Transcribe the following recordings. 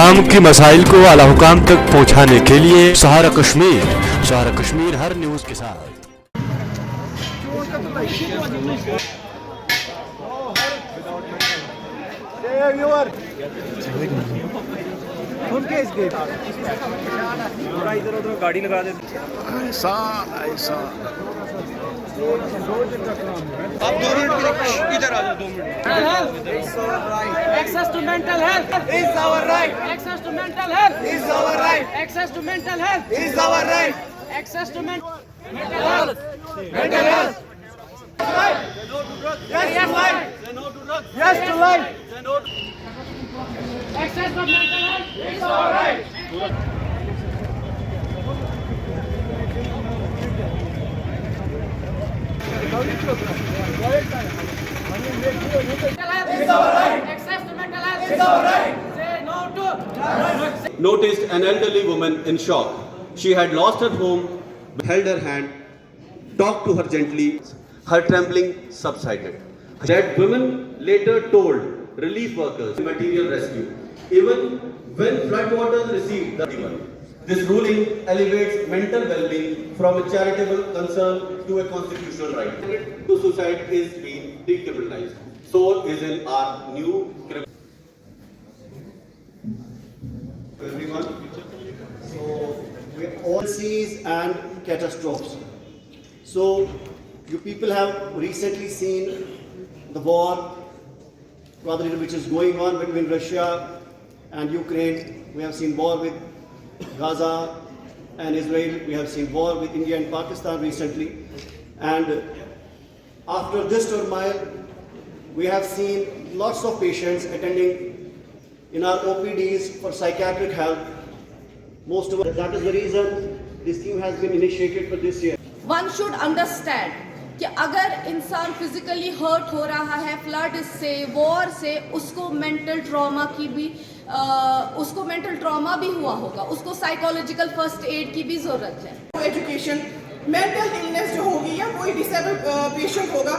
عوام کی مسائل کو اعلیٰ حکام تک پہنچانے کے لیے سہارا کشمیر ہر نیوز کے ساتھ. گاڑی لگا دے ایسا آپ 2 منٹ ادھر آ جاؤ 2 minute. Access to mental health is our right. Access to mental health Is our right. Access to mental health Is our right. Access to mental health. Mental health. Yes to life. Yes to life. Access to mental health Is our right. Is our right. Access to mental health Is our right. Say no to. Noticed an elderly woman in shock. She had lost her home, held her hand, talked to her gently. Her trembling subsided. That woman later told relief workers material rescue, even when floodwaters received the river. This ruling elevates mental well-being from a charitable concern to a constitutional right. To suicide is being decriminalized. So is in our new criminal. Everyone. So we all seas and catastrophes. So you people have recently seen the war, which is going on between Russia and Ukraine. We have seen war with Gaza and Israel. We have seen war with India and Pakistan recently. And after this turmoil, we have seen lots of patients attending in our OPDs for psychiatric help. Most of that is the reason this team has been initiated for this year. One should understand کہ اگر انسان physically hurt ہو رہا ہے flood سے وار سے اس کو mental trauma کی بھی اس کو مینٹل ٹراما بھی ہوا ہوگا, اس کو سائیکولوجیکل فرسٹ ایڈ کی بھی ضرورت ہے. ایجوکیشن مینٹل النیس جو ہوگی یا کوئی ڈسیبل پیشنٹ ہوگا,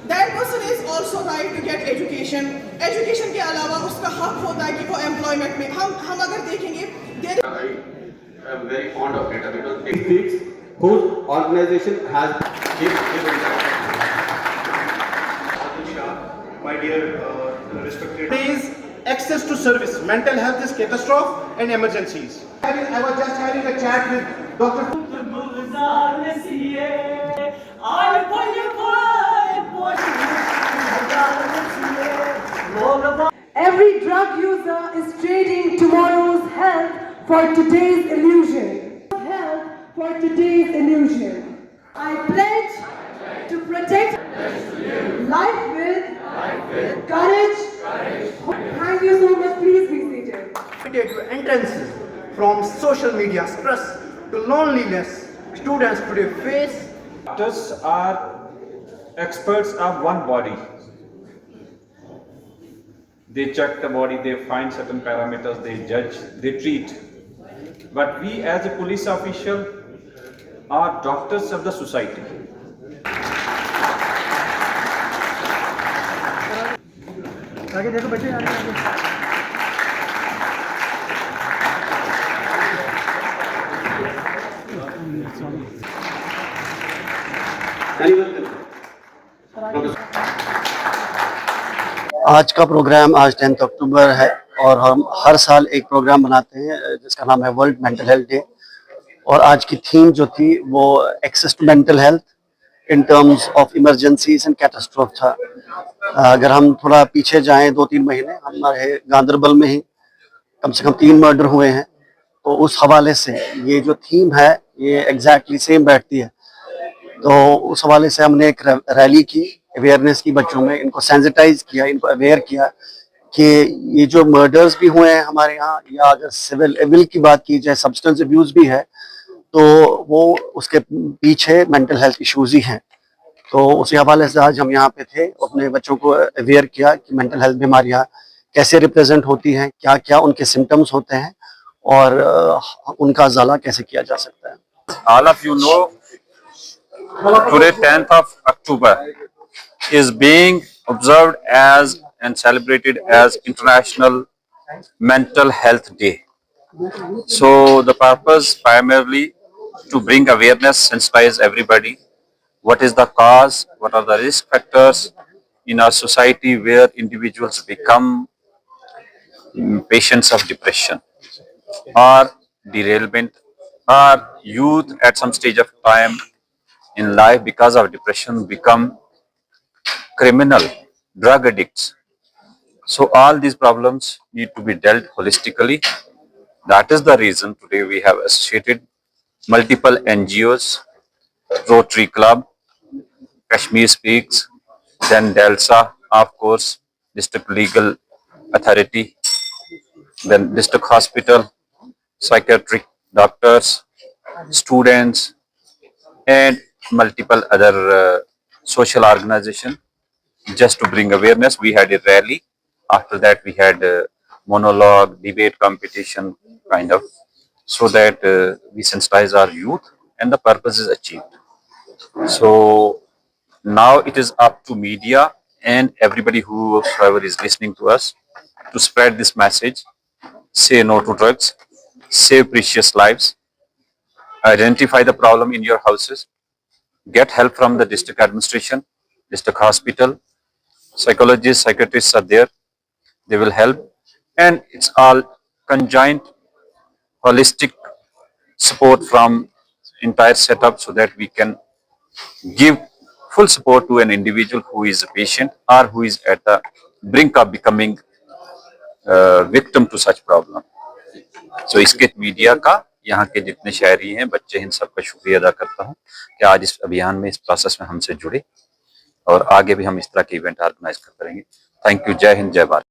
that person is also right to get education. Education کے علاوہ اس کا حق ہوتا ہے کہ وہ امپلائمنٹ میں ہم اگر دیکھیں گے I am very fond of data because it speaks whose organization has given that. My dear respected. Please, access to service. Mental health is catastrophe and emergencies. I was just having a chat with Dr. Every drug user is trading tomorrow's health for today's illusion. Health for today's illusion. I pledge to protect life with courage. Thank you so much. Please be seated. Entrances from social media stress to loneliness students today face. Doctors are experts of one body. They check the body, they find certain parameters, they judge, they treat. But we as a police official are doctors of the society. आगे देखो बच्चे आगे. آج کا programme آج 10 اکتوبر ہے اور ہم ہر سال ایک پروگرام بناتے ہیں جس کا نام ہے ورلڈ مینٹل ہیلتھ ڈے. اور آج کی تھیم جو تھی وہ access to mental health in terms of emergencies and catastrophe تھا. اگر ہم تھوڑا پیچھے جائیں 2-3 مہینے, ہمارے گاندربل میں ہی کم سے کم 3 مرڈر ہوئے ہیں. تو اس حوالے سے یہ جو تھیم ہے یہ ایگزیکٹلی سیم بیٹھتی ہے. تو اس حوالے سے ہم نے ایک ریلی کی, اویئرنیس کی, بچوں میں ان کو سینسٹائز کیا, ان کو اویئر کیا کہ یہ جو مرڈرز بھی ہوئے ہیں ہمارے یہاں, یا اگر سول ایول کی بات کی جائے سبسٹنس ابیوز بھی ہے, تو وہ اس کے پیچھے مینٹل ہیلتھ ایشوز ہی ہیں. تو اسی حوالے سے آج ہم یہاں پہ تھے, اپنے بچوں کو اویئر کیا کہ مینٹل ہیلتھ بیماریاں کیسے ریپریزنٹ ہوتی ہیں, کیا کیا ان کے سمٹمز ہوتے ہیں اور ان کا ازالہ کیسے کیا جا سکتا ہے. All of you know, today 10th of October is being observed as and celebrated as International Mental Health Day. So the purpose primarily to bring awareness, sensitize everybody. What is the cause? What are the risk factors in our society where individuals become patients of depression or derailment, or youth at some stage of time in life because of depression become criminal, drug addicts. So all these problems need to be dealt holistically. That is the reason today we have associated multiple NGOs, Rotary Club, Kashmir Speaks, then DELSA, of course, District Legal Authority, then District Hospital, psychiatric doctors, students, and multiple other social organizations just to bring awareness. We had a rally. After that, we had a monologue, debate competition, kind of, so that we sensitize our youth and the purpose is achieved. So now it is up to media and everybody whoever is listening to us to spread this message. Say no to drugs, save precious lives, identify the problem in your houses, get help from the district administration, district hospital, psychologists, psychiatrists are there, they will help, and it's all conjoint, holistic support from entire setup so that we can give full support to an individual who is a patient or who is at the brink of becoming victim to such problem. So इसके media का, यहाँ के जितने शहरी हैं, बच्चे, इन सबका शुक्रिया अदा करता हूँ कि आज इस अभियान में, इस प्रोसेस में हमसे जुड़े, और आगे भी हम इस तरह के इवेंट ऑर्गेनाइज करते रहेंगे. Thank you. जय हिंद, जय भारत.